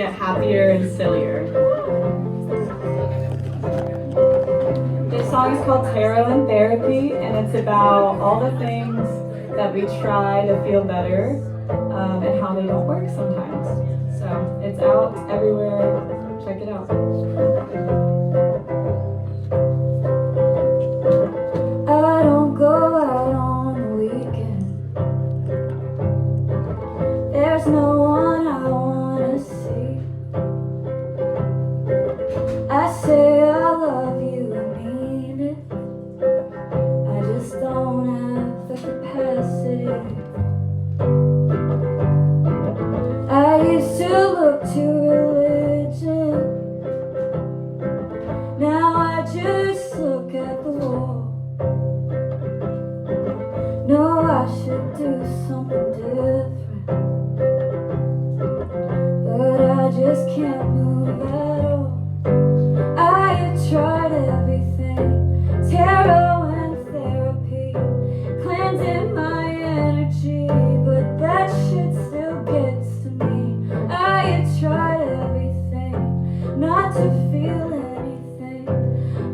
Get happier and sillier. This song is called Tarot in Therapy, and it's about all the things that we try to feel better and how they don't work sometimes. So it's out everywhere. Check it out. I don't go out on the weekend. There's no one I wanna see. I say I love you, I mean it. I just don't have the capacity. I used to look to religion. Now I just look at the wall. No, I should do something different, but I just can't move at all. I have tried everything, tarot and therapy, cleansing my energy, but that shit still gets to me. I have tried everything, not to feel anything,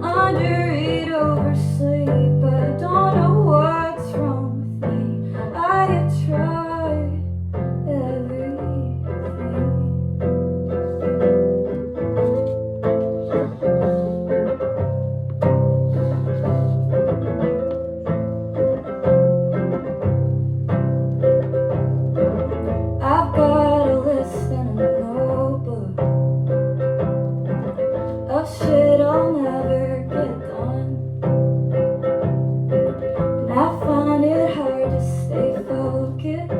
undereat, oversleep, I don't know what's wrong with me. I have tried everything. I've got a list and a notebook of shit I'll never get done, and I find it hard to stay focused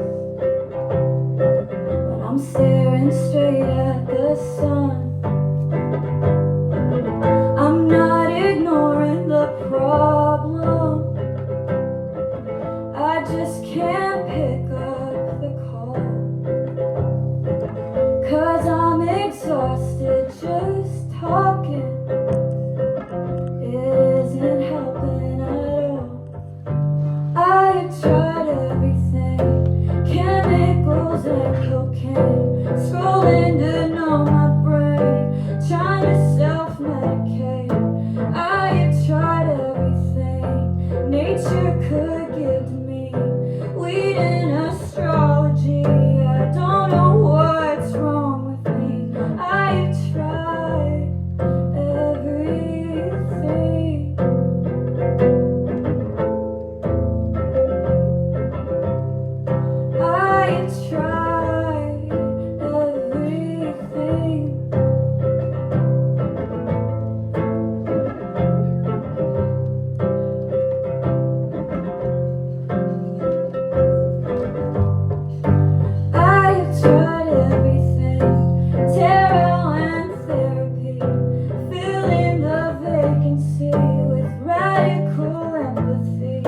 when I'm staring straight at the sun. I'm not ignoring the problem, I just can't pick up the call, 'cause I'm exhausted just talking. It isn't helping at all. I have tried everything, chemicals and cocaine, scrolling to numb my brain, trying to self-medicate. I have tried everything nature could give to me, weed and astrology. I don't know what's wrong with me. I have tried everything. I have tried everything. I have tried everything, tarot and therapy, filling the vacancy with radical empathy.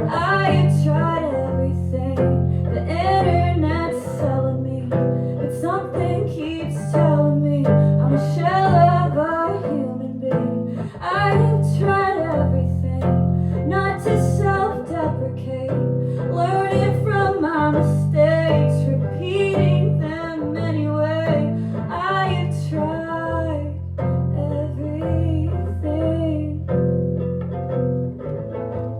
I have tried everything, the internet's selling me, but something keeps telling me I'm a shell of a human being. I have tried everything, not to self-deprecate, learning from my mistakes, repeating them anyway. I have tried everything.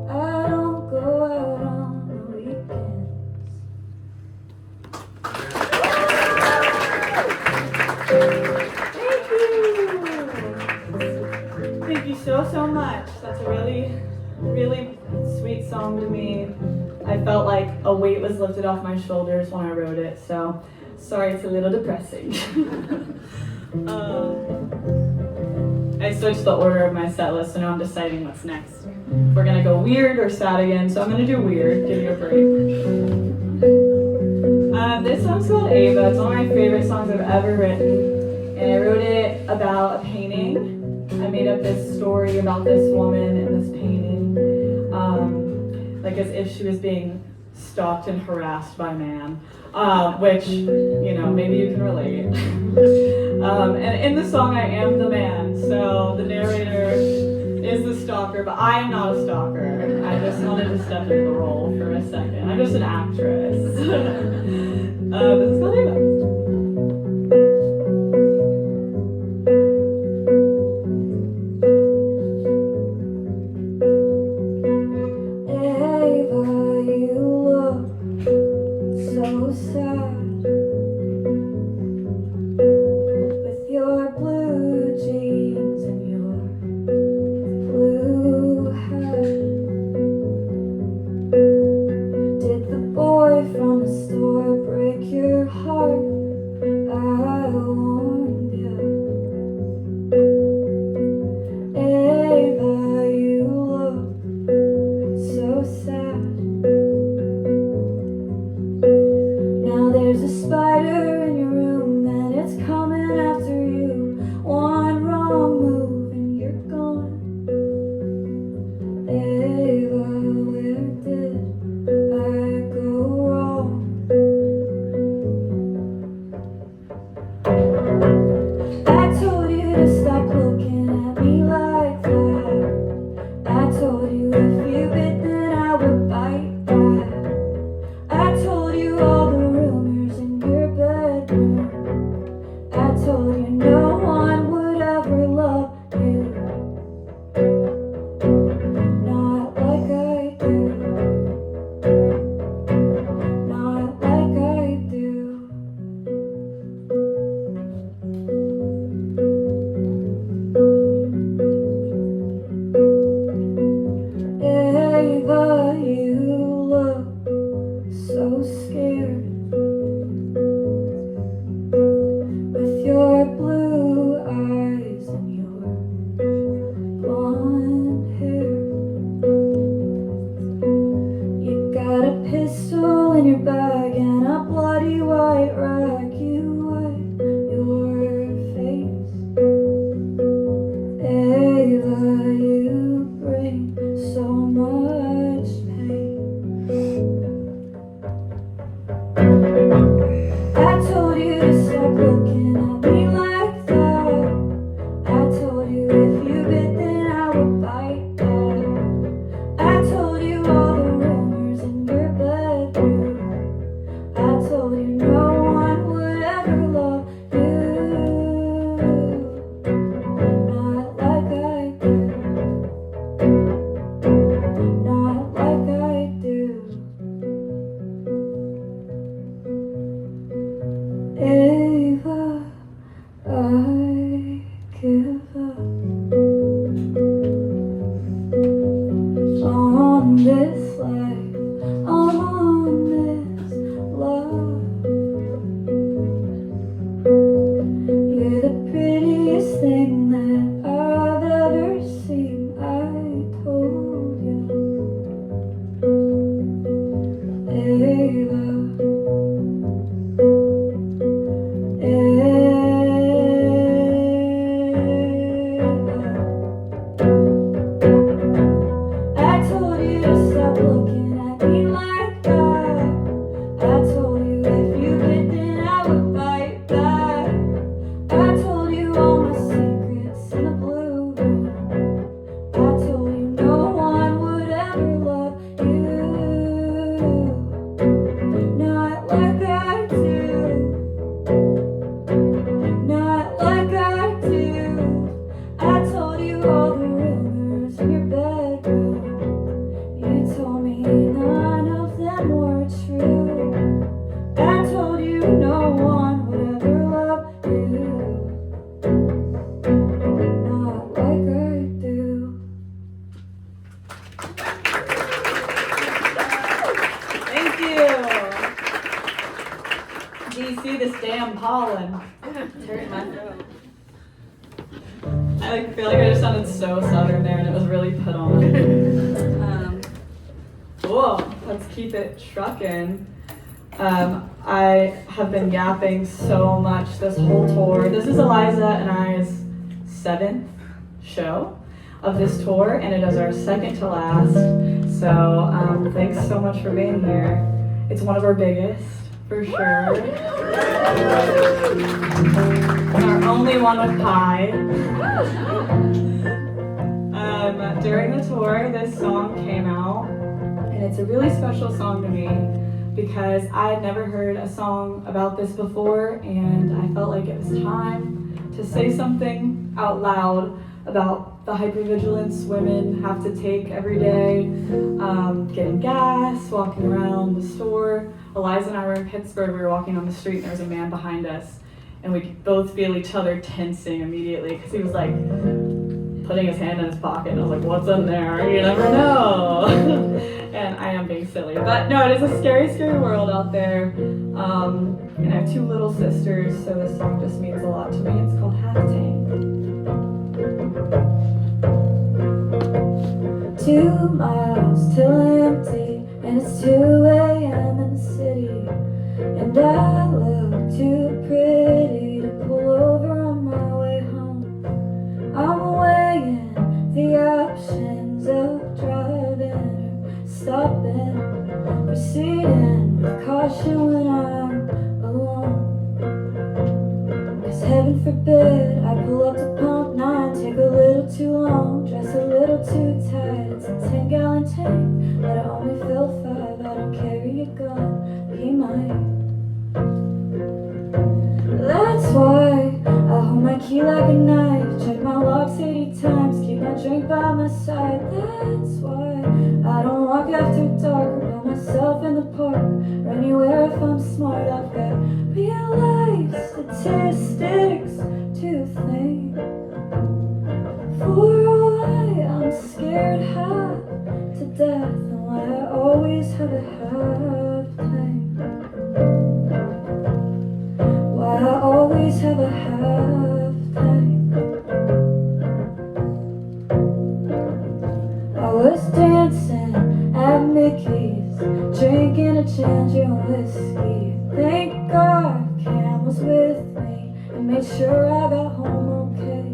I don't go out on the weekends. Thank you so much. That's a really sweet song to me. I felt like a weight was lifted off my shoulders when I wrote it, so sorry it's a little depressing. I switched the order of my set list, so now I'm deciding what's next. We're gonna go weird or sad again, so I'm gonna do weird, give you a break. This song's called Ava. It's one of my favorite songs I've ever written, and I wrote it about a painting. I made up this story about this woman in this painting, like as if she was being stalked and harassed by man, which, you know, maybe you can relate. And in the song, I am the man, so the narrator is the stalker, but I am not a stalker. I just wanted to step into the role for a second. I'm just an actress. This is called Ava. pollen. Tearing my throat. I feel like I just sounded so southern there and it was really put on. Cool, let's keep it trucking. I have been yapping so much this whole tour. This is Eliza and I's 7th show of this tour, and it is our second to last. So thanks so much for being here. It's one of our biggest, for sure. And our only one with pie. During the tour, this song came out, and it's a really special song to me because I had never heard a song about this before, and I felt like it was time to say something out loud about the hypervigilance women have to take every day, getting gas, walking around the store. Eliza and I were in Pittsburgh, we were walking on the street and there was a man behind us, and we could both feel each other tensing immediately because he was like putting his hand in his pocket, and I was like, what's in there? You never know. And I am being silly, but no, it is a scary, scary world out there. And I have 2 little sisters, so this song just means a lot to me. It's called Half Tame. 2 miles till empty, and it's 2 a.m. in the city, and I look too pretty to pull over on my way home. I'm weighing the options of driving or stopping, proceeding with caution when I'm alone. 'Cause heaven forbid I pull up to pump 9, take a little too long, dress a little too tight. It's a 10-gallon tank, but I only fill 5. I don't carry a gun, but he might. That's why I hold my key like a knife, check my locks 80 times, keep my drink by my side. That's why I don't walk after dark or by myself in the park or anywhere if I'm smart. I've got real life statistics to think. For why I'm scared half to death, and why I always have a half tank. Why I always have a half tank. I was dancing at Mickey's, drinking a ginger whiskey. Thank God Cam was with me and made sure I got home okay.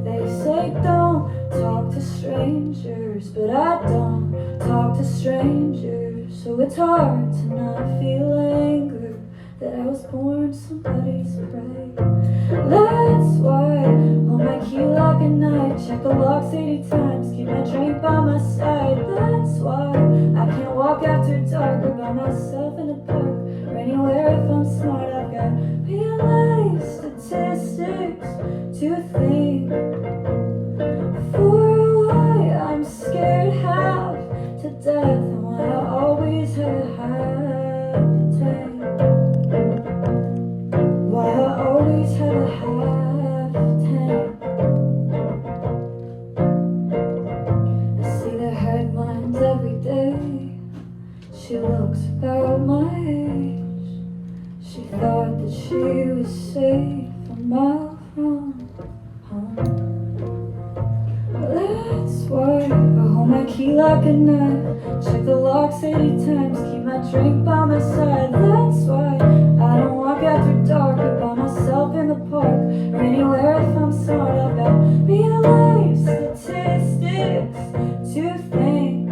They say don't talk to strangers, but I don't talk to strangers. So it's hard to not feel anger that I was born somebody's prey. That's why I hold my key like a knife, check the locks 80 times, keep my drink by my side. That's why I can't walk after dark or by myself in the park or anywhere if I'm smart. I've got real life statistics to think. For why I'm scared half to death, and why I always have a half tank. Why I always have a half tank. I see the headlines every day. She looks about my age. She thought that she was safe a mile from home. That's why I hold my key like a knife, check the locks 80 times, keep my drink by my side. That's why I don't walk after dark or by myself in the park or anywhere if I'm smart. I've got real life statistics to think.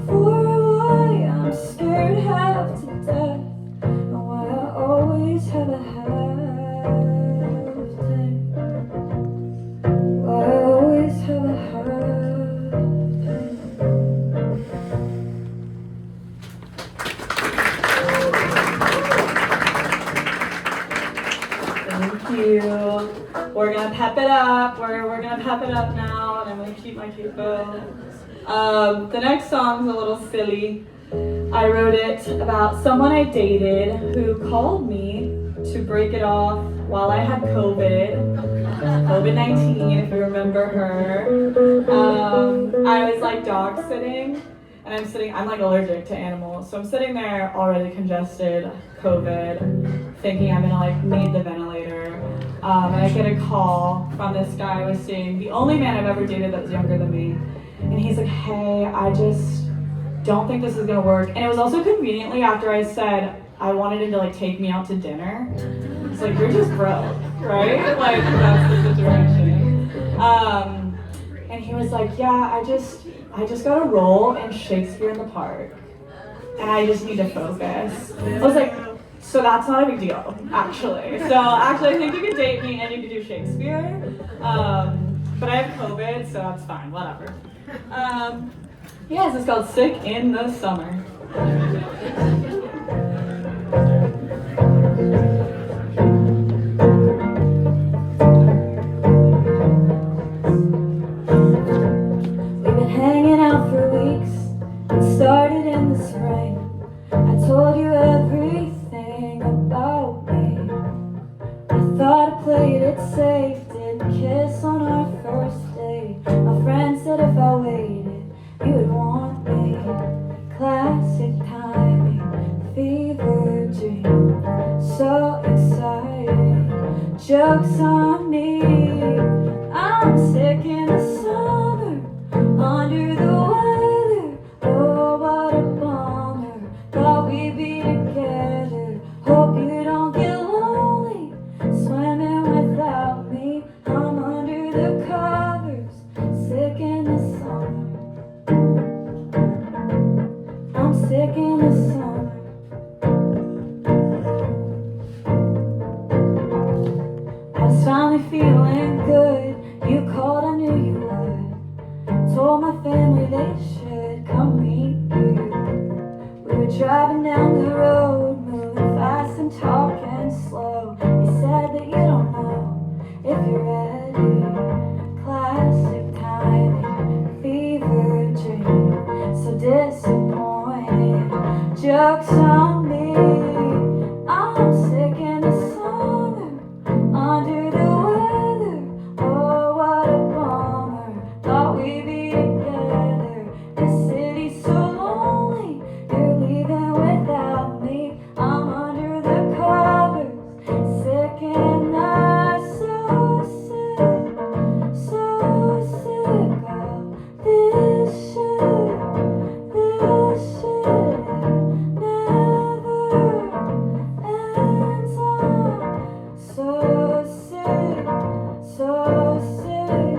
For why I'm scared half to death, and why I always have a half tank. Why I always have a half tank. Thank you. We're gonna pep it up. We're gonna pep it up now, and I'm gonna keep my capo. The next song's a little silly. I wrote it about someone I dated who called me to break it off while I had COVID-19, if you remember her. I was like dog sitting, and I'm like allergic to animals, so I'm sitting there already congested, COVID, thinking I'm gonna like need the ventilator. And I get a call from this guy I was seeing, the only man I've ever dated that was younger than me. And he's like, hey, I just don't think this is gonna work. And it was also conveniently after I said I wanted him to like take me out to dinner. It's like, you're just broke, right? Like, that's the situation. And he was like, yeah, I just got a role in Shakespeare in the Park. And I just need to focus. I was like, so that's not a big deal, actually. So actually, I think you could date me and you could do Shakespeare. But I have COVID, so that's fine, whatever. Yeah, this is called Sick in the Summer. We've been hanging out for weeks. It started in the spring. I told you everything about me. I thought I played it safe, didn't kiss on our first date. My friend said if I waited, you would want me. Classic timing, fever dream, so exciting. Joke's on me, I'm sick in the summer, under the weather. Oh, what a bummer, thought we'd be together. Hope you don't get lonely, swimming without me. I'm under the covers, sick in the summer. I'm sick in the summer. I was finally feeling good. You called, I knew you would. Told my family they should come meet you. We were driving down the road, moving fast and talking slow. You said that you don't know if you're ready. Classic timing, fever dream, so disappointed. Joke's on me, I'm sick in the summer, under the weather. Oh, what a bummer, thought we'd be together. This city's so lonely, you're leaving without me. I'm under the covers, sick and so sick, so sick of this shit. This shit never ends. I'm so sick, so sick.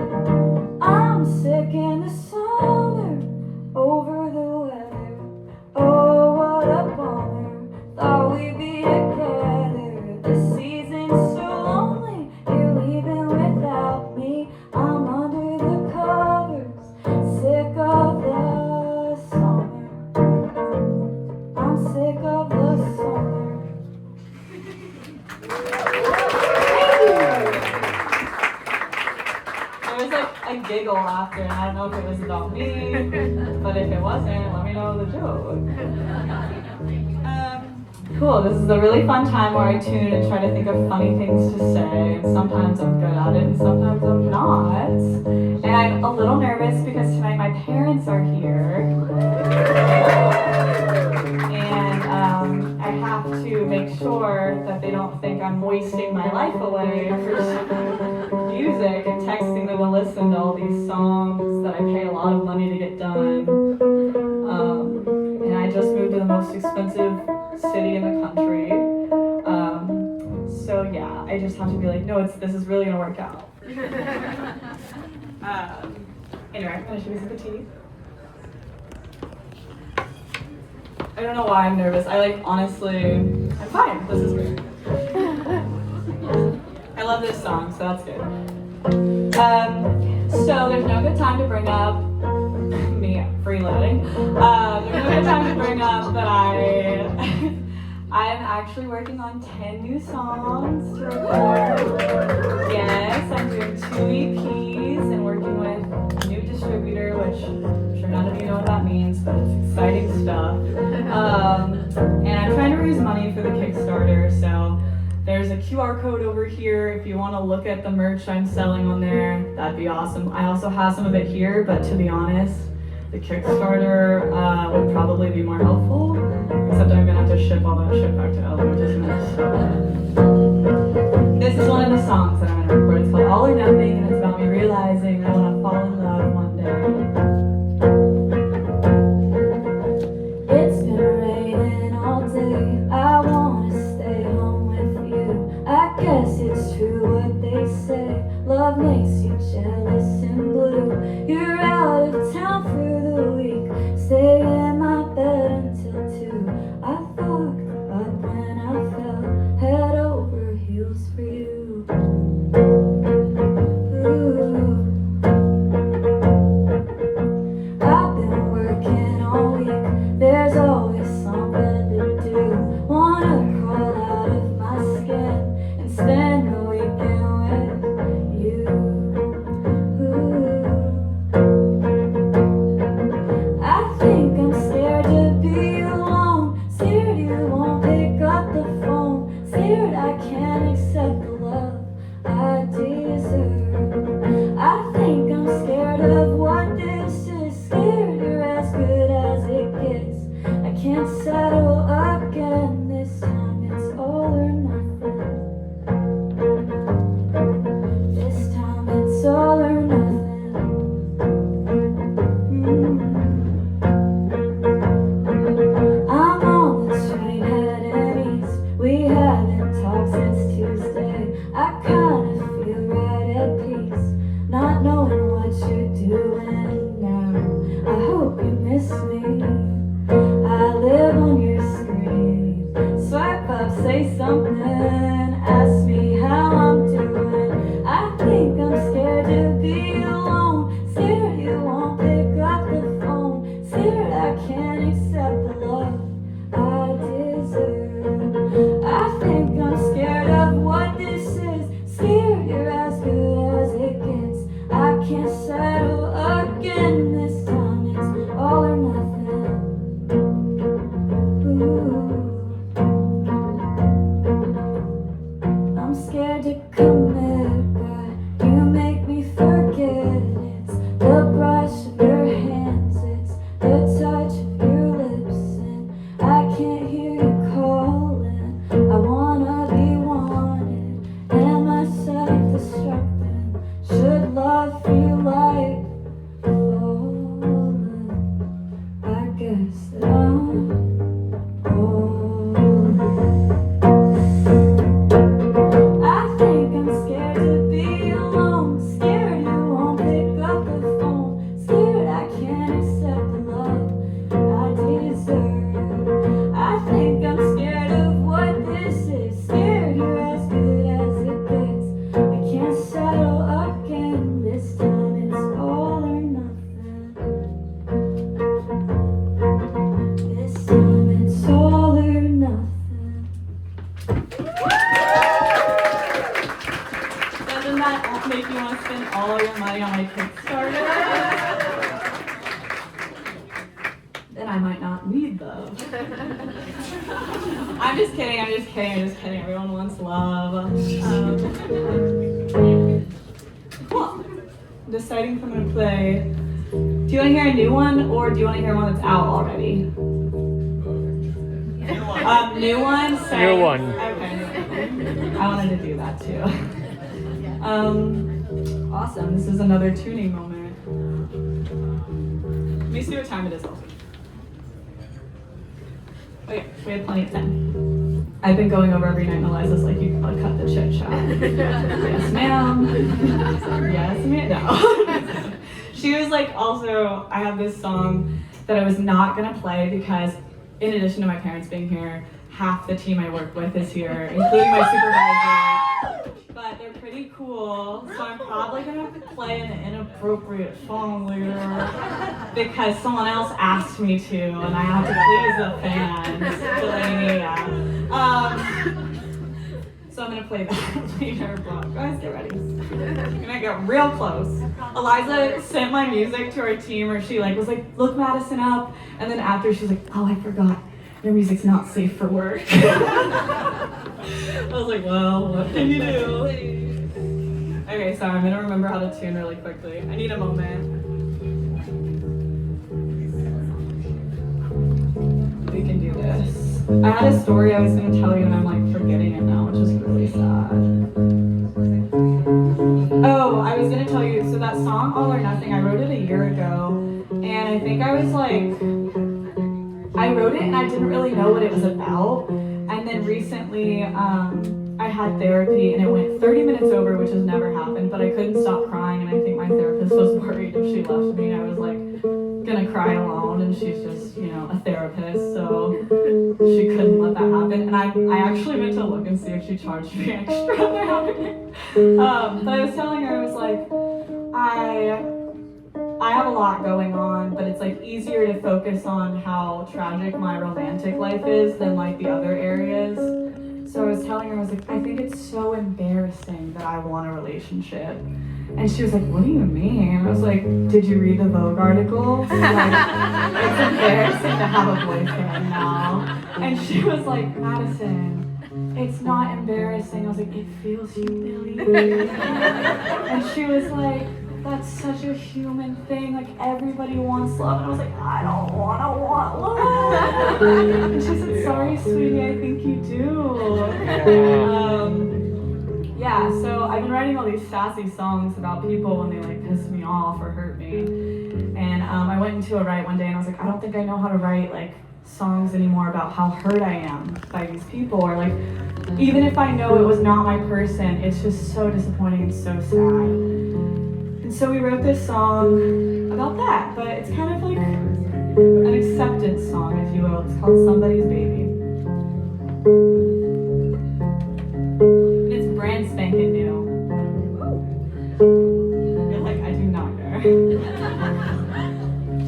I'm sick in the summer, over the weather. Oh, what a bummer, thought we'd be together. This season's so lonely, you're leaving without me. I'm under the covers, sick of the summer. I'm sick of the summer. There was like a giggle after, and I don't know if it was about me, but if it wasn't, let me know the joke. Cool, this is a really fun time where I tune and try to think of funny things to say, and sometimes I'm good at it, and sometimes I'm not. And I'm a little nervous because tonight my parents are here. And I have to make sure that they don't think I'm wasting my life away for music and texting them to listen to all these songs that I pay a lot of money to get done. And I just moved to the most expensive city in the country. So yeah, I just have to be like, no, this is really gonna work out. Anyway, I'm gonna show you some of the tea. I don't know why I'm nervous. Honestly, I'm fine. This is great. I love this song, so that's good. So there's no good time to bring up me freeloading. There's no good time to bring up that I am actually working on 10 new songs to record. Yes, I'm doing 2 EPs and working with a new distributor, which I'm sure none of you know what that means, but it's exciting stuff. And I'm trying to raise money for the Kickstarter, so there's a QR code over here. If you want to look at the merch I'm selling on there, that'd be awesome. I also have some of it here, but to be honest, the Kickstarter would probably be more helpful. Except I'm gonna have to ship all that shit back to LA, which is gonna be so bad. This is one of the songs that I'm gonna record. It's called All or Nothing, and it's about me realizing I wanna fall in love one day. It's been raining all day. I wanna stay home with you. I guess it's true what they say. Love makes you jealous and blue. You're out of town through the week. Stay in my bed until 2. I fucked up when I fell head over heels for you. Ooh. I've been working all week. There's always something to do. Wanna crawl out of my skin and spend the weekend with you. Ooh. I think I'm scared to be alone. Scared you won't pick up the phone. Scared I can't accept the love I deserve. I think I'm scared of what this is. Scared you're as good as it gets. I can't settle again. This time it's all or nothing. This time it's all or nothing. I'm on the train heading east. We haven't talked since Tuesday. I kinda feel right at peace, not knowing what you're doing now. I hope you miss me. I live on your screen. Swipe up, say something, ask me how I'm doing. I think I'm scared to be alone. Scared you won't pick up the phone. Scared I can't accept the love I deserve. I think I'm scared of what this is. Scared you're as good as it gets. I can't settle again. This time it's all or nothing. Ooh. I'm scared to commit, but you make me forget. It's the brush of your hands, it's the touch of your lips, and I can't hear you calling. I wanna be wanted. Am I self-destructing? Should love feel like falling? I guess that I'm falling. I think I'm scared to be alone. Scared you won't pick up the phone. Scared I can't accept the love I deserve. I think I'm scared of what this is. Scared you're as good as it gets. I can't settle again. This time it's all or nothing. This time it's all or nothing. Doesn't that make you want to spend all your money on my Kickstarter? Then I might not need them. I'm just kidding. Everyone wants love. Cool. I'm deciding if I'm going to play. Do you want to hear a new one, or do you want to hear one that's out already? New one? Sorry. New one. Okay. I wanted to do that too. Awesome. This is another tuning moment. Let me see what time it is also. Okay, we have plenty of time. I've been going over every night and Eliza's like, you can probably cut the chit chat. Yes, ma'am. Yes, ma'am. No. She was like, also, I have this song that I was not gonna play because in addition to my parents being here, half the team I work with is here, including my supervisor. But they're pretty cool, so I'm probably gonna have to play an inappropriate song later because someone else asked me to, and I have to please the fans. Delaney, yeah. So I'm gonna play that later. But guys, get ready. I'm gonna get real close. Eliza sent my music to her team, or she was like, look Madison up, and then after she's like, oh, I forgot. Your music's not safe for work. I was like, well, what can you do? Okay, sorry, I'm gonna remember how to tune really quickly. I need a moment. We can do this. I had a story I was going to tell you and I'm like forgetting it now, which is really sad. Oh, I was going to tell you, so that song All or Nothing, I wrote it a year ago, and I think I was like, I wrote it and I didn't really know what it was about, and then recently I had therapy and it went 30 minutes over, which has never happened, but I couldn't stop crying, and I think my therapist was worried if she left me I was like gonna cry alone, and she's just, you know, a therapist, so she couldn't let that happen. And I actually meant to look and see if she charged me extra for having it. But I was telling her, I was like, I have a lot going on, but it's like easier to focus on how tragic my romantic life is than like the other areas. So I was telling her, I was like, I think it's so embarrassing that I want a relationship. And she was like, what do you mean? And I was like, did you read the Vogue article? Like, it's embarrassing to have a boyfriend now. And she was like, Madison, it's not embarrassing. I was like, it feels humiliating. And she was like, that's such a human thing. Like, everybody wants love. And I was like, I don't want love. And she said, sorry, sweetie, I think you do. Yeah, so I've been writing all these sassy songs about people when they like piss me off or hurt me. And I went into a write one day and I was like, I don't think I know how to write like songs anymore about how hurt I am by these people, or like even if I know it was not my person, it's just so disappointing and so sad. And so we wrote this song about that, but it's kind of like an acceptance song, if you will. It's called Somebody's Baby. And it's brand spanking new. You're like, I do not care.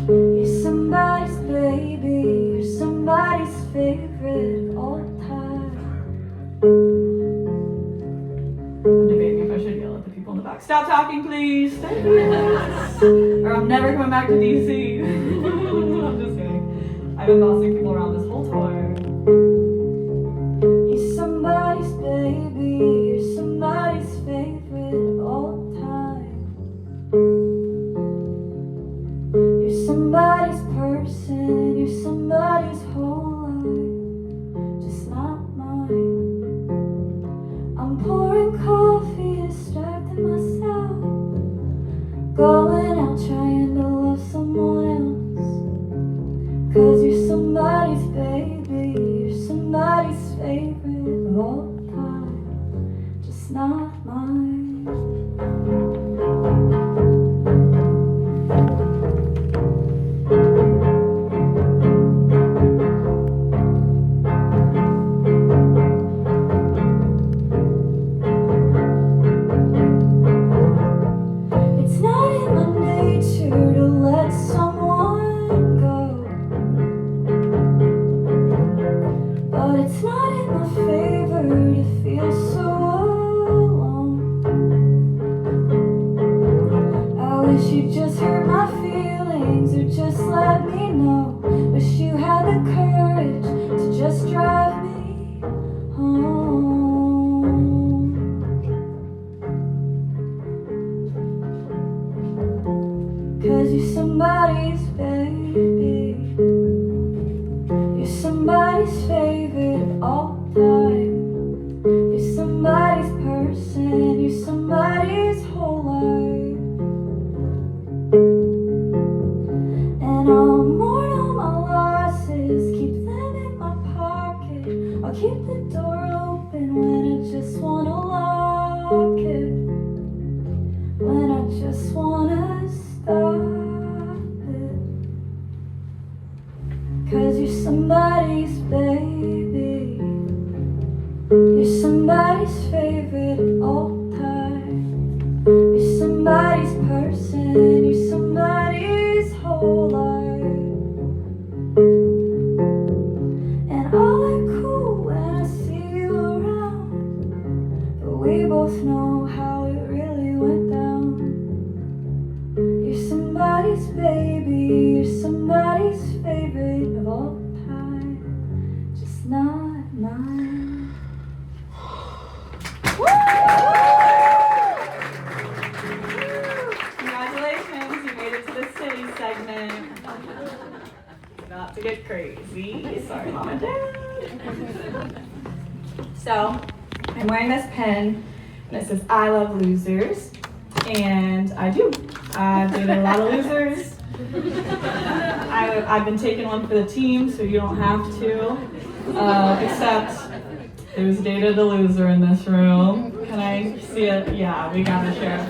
You're somebody's baby, you're somebody's favorite all the time. I'm debating if I should yell at the people in the back. Stop talking, please. Thank you. Or I'm never coming back to DC. I'm just kidding. I've been bossing people around this whole tour. You're somebody's baby, you're somebody's favorite all the time. You're somebody's person, you're somebody's whole life, just not mine. I'm pouring coffee, distracting myself, going out trying to love someone else. 'Cause you're somebody's baby, you're somebody's favorite of all time, just not mine. It's not in my nature to let someone go, but it's not in my favor to feel so alone. I wish you'd just hurt my feelings or just let me know. Wish you had the courage to just drive me home. 'Cause you're somebody's baby, you're somebody's favorite all the time. You're somebody's person, you're somebody's whole life. And I'll mourn all my losses, keep them in my pocket. I'll keep the door open when I just wanna lock it, when I just wanna stop it. 'Cause you're somebody's baby, you're somebody's favorite all the time. You're somebody's person, you're somebody's whole life. And I'll act cool when I see you around, but we both know how it really went down. You're somebody's baby, you're somebody's favorite of all time, just not mine. Congratulations, you made it to the city segment. About to get crazy. Sorry, Mom and Dad. So, I'm wearing this pin that says I love losers, and I do. I've dated a lot of losers. I've been taking one for the team, so you don't have to. Except, who's dated a loser in this room? Can I see it? Yeah, we gotta share it.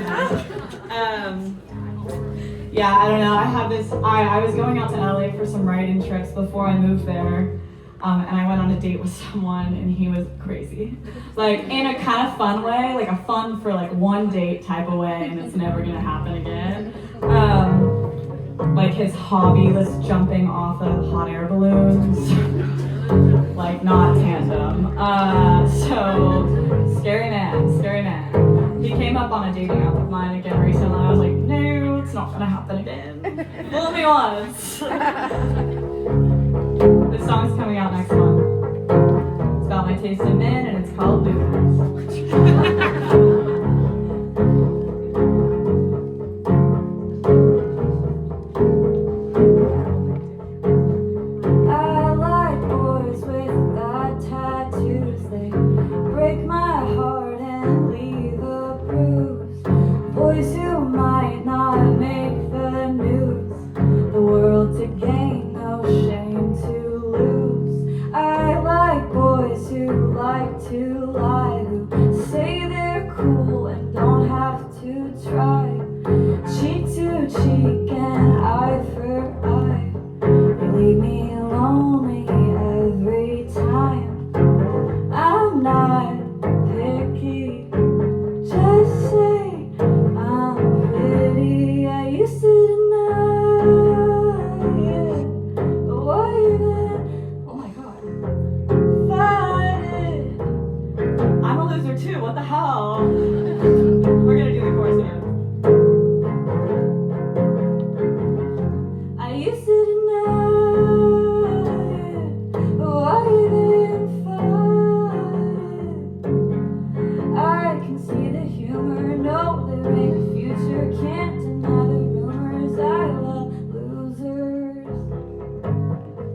Yeah, I don't know. I have this. I was going out to LA for some writing trips before I moved there. And I went on a date with someone, and he was crazy. Like, in a kind of fun way, like a fun for like one date type of way, and it's never gonna happen again. Like, his hobby was jumping off of hot air balloons. Like, not tandem. So, scary man. He came up on a dating app of mine again recently. I was like, no, it's not gonna happen again. Fool me once. This song's coming out next month. It's about my taste in men, and it's called Losers. I like boys with bad tattoos. They break my heart and leave a bruise. Boys who might not make the news. The world to gain, no shame to lose. I like boys who like to lie, who say they're cool and don't have to try. Cheek to cheek and eye for eye. They leave me lonely every time. I'm not picky, just say I'm pretty. I used to deny it, but why even, oh my god, fight it. I'm a loser too, what the hell? We're gonna do the chorus again. I used to deny it, but why even fight it? I can see the humor, no, there ain't a future. Can't deny the rumors, I love losers.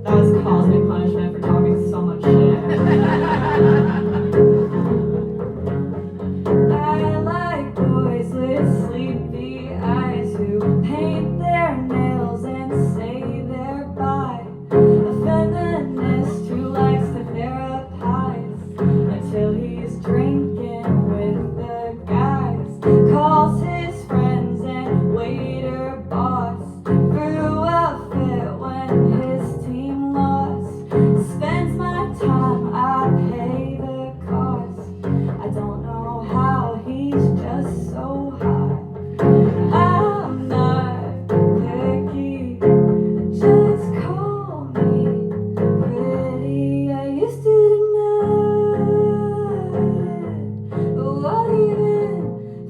That was cosmic punishment for talking so much shit. I like boys with sleepy eyes who paint their nails and say they're bi. A feminist who likes to therapize until he's drinking with the guys. Calls his friends and waiter boss. Threw a fit when his team lost. Spends my time, I pay the cost. I don't know how he's just so hot. I'm not picky, just call me pretty. I used to deny it, but what even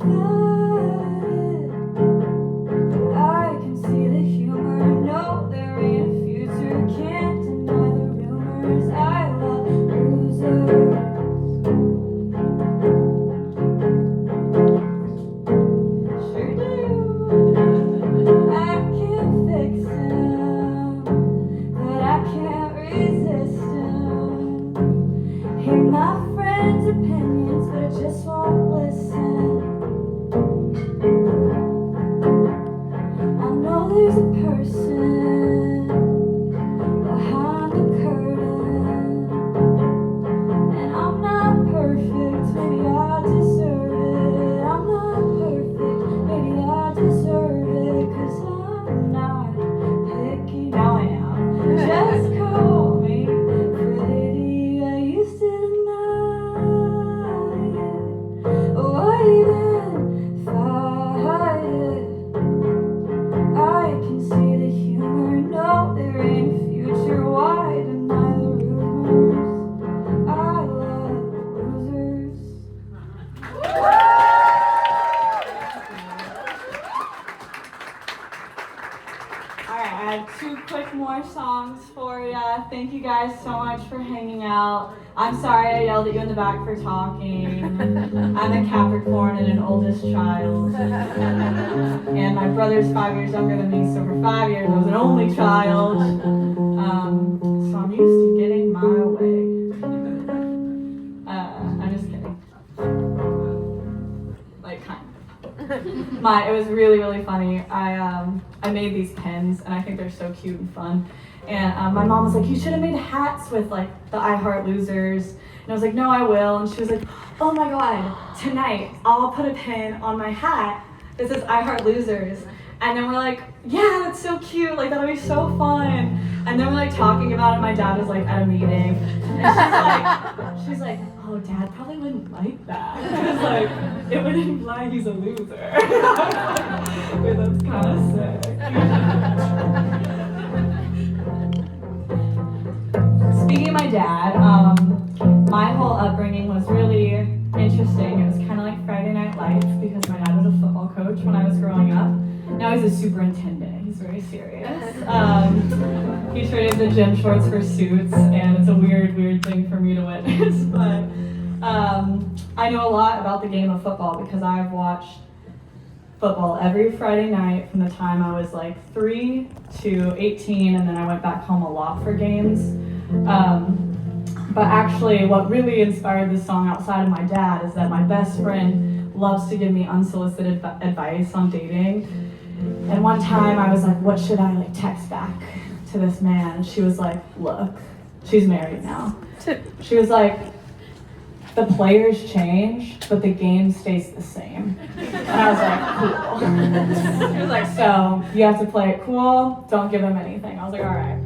fight it? I can see the humor, no, there ain't a future. Can't deny the rumors, I love losers. Sure do. I can fix him, but I can't resist him. Hear my friends' opinions, but I just won't listen. I know there's a person behind the curtain, and I'm not perfect, maybe I deserve it. I'm not perfect, maybe I deserve it, 'cause I'm not picky. Now I am. Just call me pretty. I used to deny it. Why even fight it? I can see the humor, no, there ain't a future. Why deny the rumors? I love losers. Alright, I have two quick more songs for ya. Thank you guys so much for hanging out. I'm sorry I yelled at you in the back for talking. I'm a Capricorn and an oldest child. And my brother's 5 years younger than me, so for 5 years I was an only child. So I'm used to getting my way. It was really, really funny. I made these pins, and I think they're so cute and fun. And my mom was like, you should have made hats with like the I Heart Losers. And I was like, no, I will. And she was like, oh my God, tonight I'll put a pin on my hat that says I Heart Losers. And then we're like, yeah, that's so cute. Like, that'll be so fun. And then we're like talking about it. My dad was like at a meeting. And she's like, oh, Dad probably wouldn't like that. Because like, it would imply he's a loser. Wait, that's kind of sick. Speaking of my dad, my whole upbringing was really interesting. It was kind of like Friday Night Lights because my dad was a football coach when I was growing up. Now he's a superintendent. He's very serious. He traded the gym shorts for suits, and it's a weird thing for me to witness. But I know a lot about the game of football because I've watched football every Friday night from the time I was like 3 to 18, and then I went back home a lot for games. But actually, what really inspired this song outside of my dad is that my best friend loves to give me unsolicited advice on dating. And one time I was like, what should I like text back to this man? And she was like, look, she's married now. She was like, the players change, but the game stays the same. And I was like, cool. She was like, so you have to play it cool, don't give him anything. I was like, all right.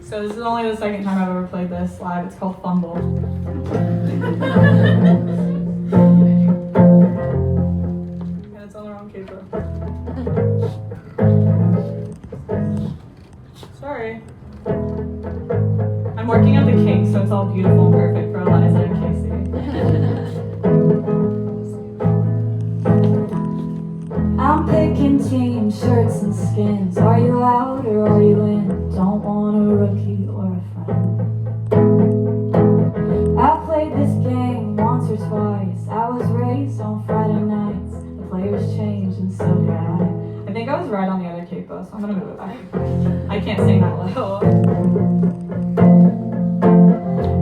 So this is only the second time I've ever played this live. It's called Fumble. Sorry. I'm working out the kinks, so it's all beautiful and perfect for Eliza and Casey. I'm picking teams, shirts and skins. Are you out or are you in? Don't want a rookie or a friend. I've played this game once or twice. I was raised on Friday nights. The players change and so did I think I was right on the other capo, so I'm gonna move it back. I can't sing that loud.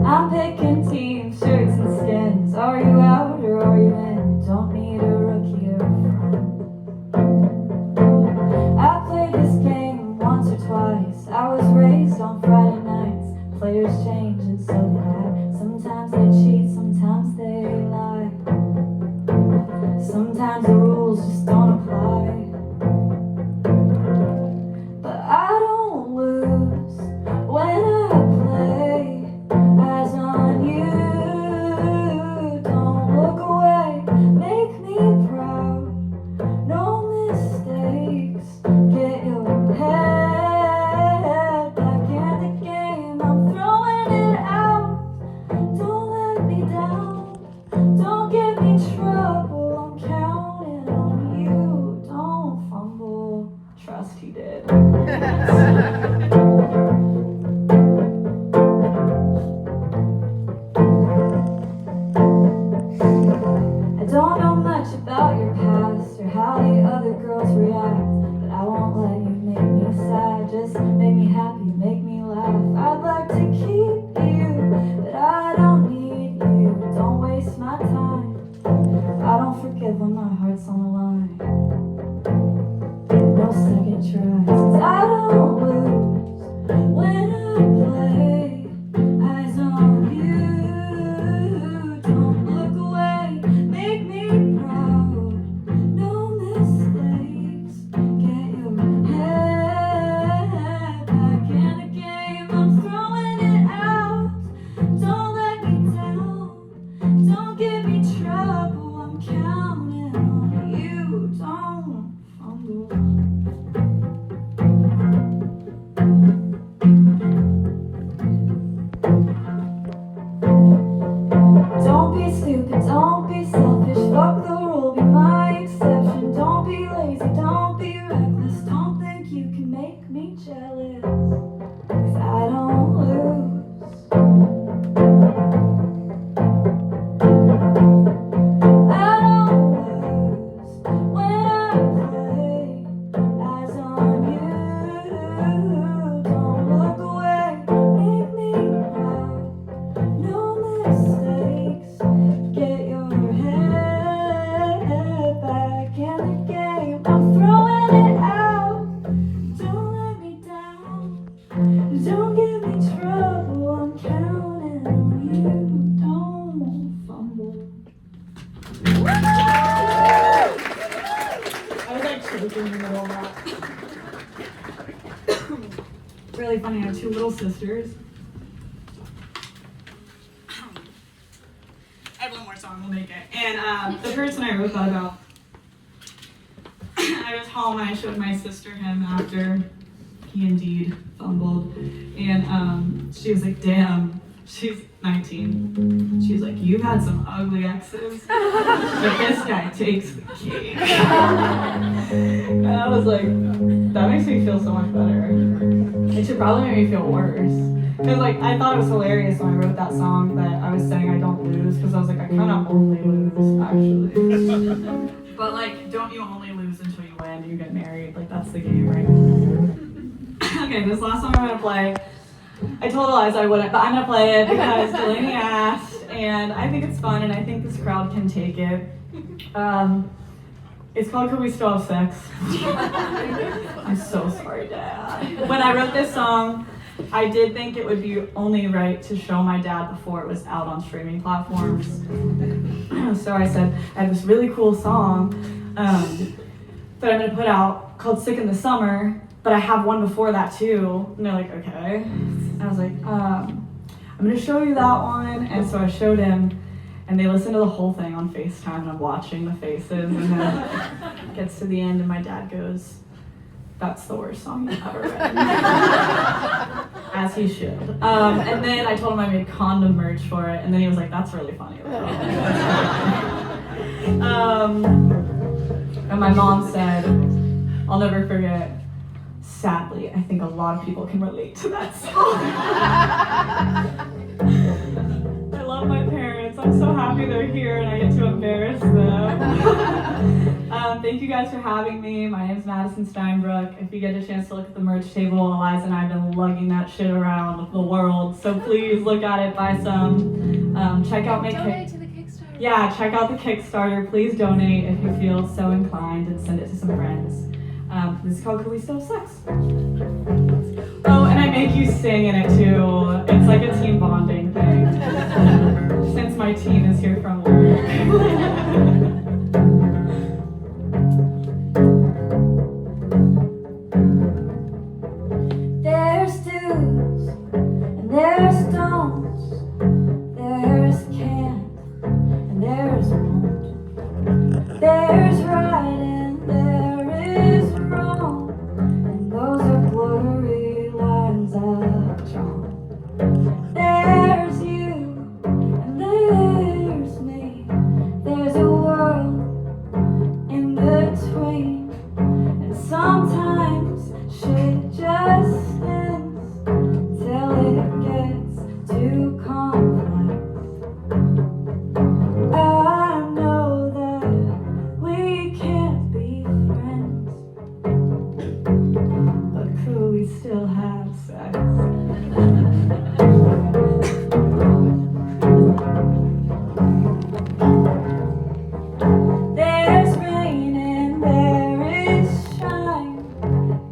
I'm picking teams, shirts and skins. Are you out or are you in? Don't need a rookie or a friend. I played this game once or twice. I was raised on Friday nights. Players change and so did I. Sometimes they cheat, sometimes they lie. Sometimes the rules just don't apply. But I don't lose when I play. Eyes on you, don't look away. Make me proud, no mistakes. Get your head back in the game. I'm throwing it out. Don't let me down. Don't give me trouble. I'm counting on you. Don't fumble. Trust he did. I don't know much about your past or how the other girls react, but I won't let you make me sad. Just make me happy, make me laugh. I'd like to keep you, but I don't need you. Don't waste my time. I don't forgive when my heart's on the line. No second tries, 'cause I don't lose when I play. Eyes on you, don't look away. Make me proud, no mistakes. Get your head back in the game. I'm throwing it out. Don't let me down. Don't give me trouble. I'm counting on you. Don't fumble. Don't be stupid, don't be selfish. Fuck the rule, be my exception. Don't be lazy, don't be reckless. Don't think you can make me jealous, 'cause I don't lose. I don't I was like choking in the middle of that. Really funny, I have two little sisters. I have one more song, we'll make it. And the person I wrote that about, I was home and I showed my sister him after he indeed fumbled. And she was like, damn, she's 19. She's like, you've had some ugly exes, but this guy takes the cake. And I was like, that makes me feel so much better. It should probably make me feel worse. Because like, I thought it was hilarious when I wrote that song that I was saying I don't lose, because I was like, I kind of only lose, actually. But like, don't you only lose until you win, you get married, like that's the game, right? Okay, this last song I'm gonna play, I told Eliza I wouldn't, but I'm gonna play it because Delaney asked, and I think it's fun, and I think this crowd can take it. It's called Could We Still Have Sex? I'm so sorry, Dad. When I wrote this song, I did think it would be only right to show my dad before it was out on streaming platforms. So I said, I have this really cool song that I'm gonna put out called Sick in the Summer, but I have one before that too. And they're like, okay. And I was like, I'm gonna show you that one. And so I showed him, and they listened to the whole thing on FaceTime, and I'm watching the faces, and then it gets to the end, and my dad goes, that's the worst song you've ever written. As he should. And then I told him I made condom merch for it, and then he was like, that's really funny. And my mom said, I'll never forget, sadly, I think a lot of people can relate to that song. I love my parents. I'm so happy they're here and I get to embarrass them. Thank you guys for having me. My name is Madison Steinbruck. If you get a chance to look at the merch table, Eliza and I have been lugging that shit around the world. So please look at it, buy some. Check out my Donate to the Kickstarter. Yeah, check out the Kickstarter. Please donate if you feel so inclined, and send it to some friends. This is called Could We Still Have Sex? Oh, and I make you sing in it too. It's like a team bonding thing. Since my team is here from work. There's do's and there's don'ts. There's can't and there's won't. There's right and there is wrong. And those are blurry lines I've drawn. There's you and there's me. There's a world in between. And sometimes shit just ends till it gets too complex. I know that we can't be friends, but could we still have sex? There's rain and there is shine,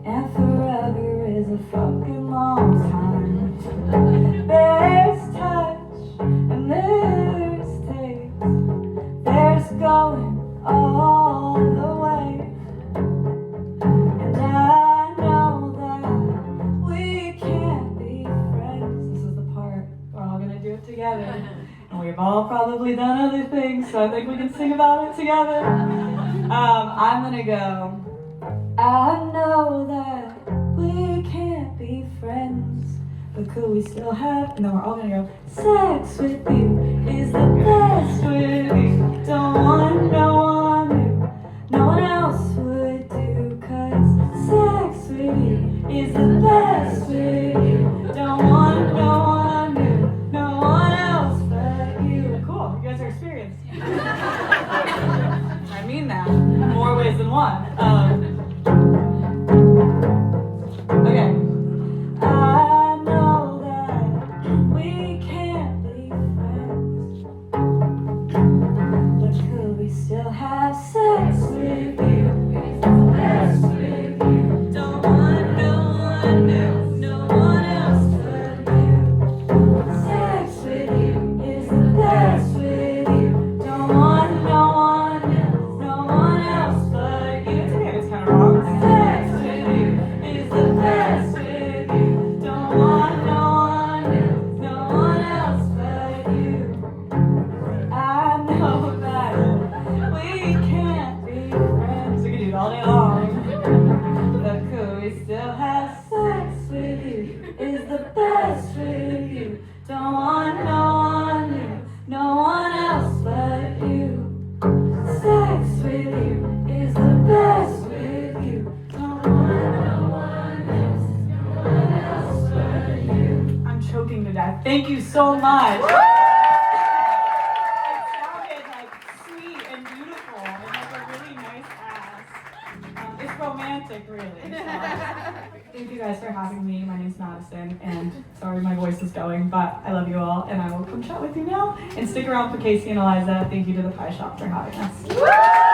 and forever is a fucking long time. There's touch and there's taste. There's going all the way. And I know that we can't be friends. This is the part we're all gonna do it together. And we've all probably done other things, so I think we can sing about it together. I'm gonna go. I know that we can't be friends, but could we still have? And then we're all gonna go. Sex with you is the best with you. Don't want no one new, no one else would do. 'Cause sex with you is the best with you. Don't want no one new, no one else but you. Cool, you guys are experienced. I mean that in more ways than one. Okay. I know that we can't be friends, but could we still have sex with you? Best with you. Don't want no one new, no one else but you. Sex with you is the best with you. singing to death. Thank you so much. It sounded like sweet and beautiful and like a really nice ass. It's romantic, really. So. Thank you guys for having me. My name's Madison, and sorry my voice is going, but I love you all, and I will come chat with you now. And stick around for Casey and Eliza. Thank you to the Pie Shop for having us.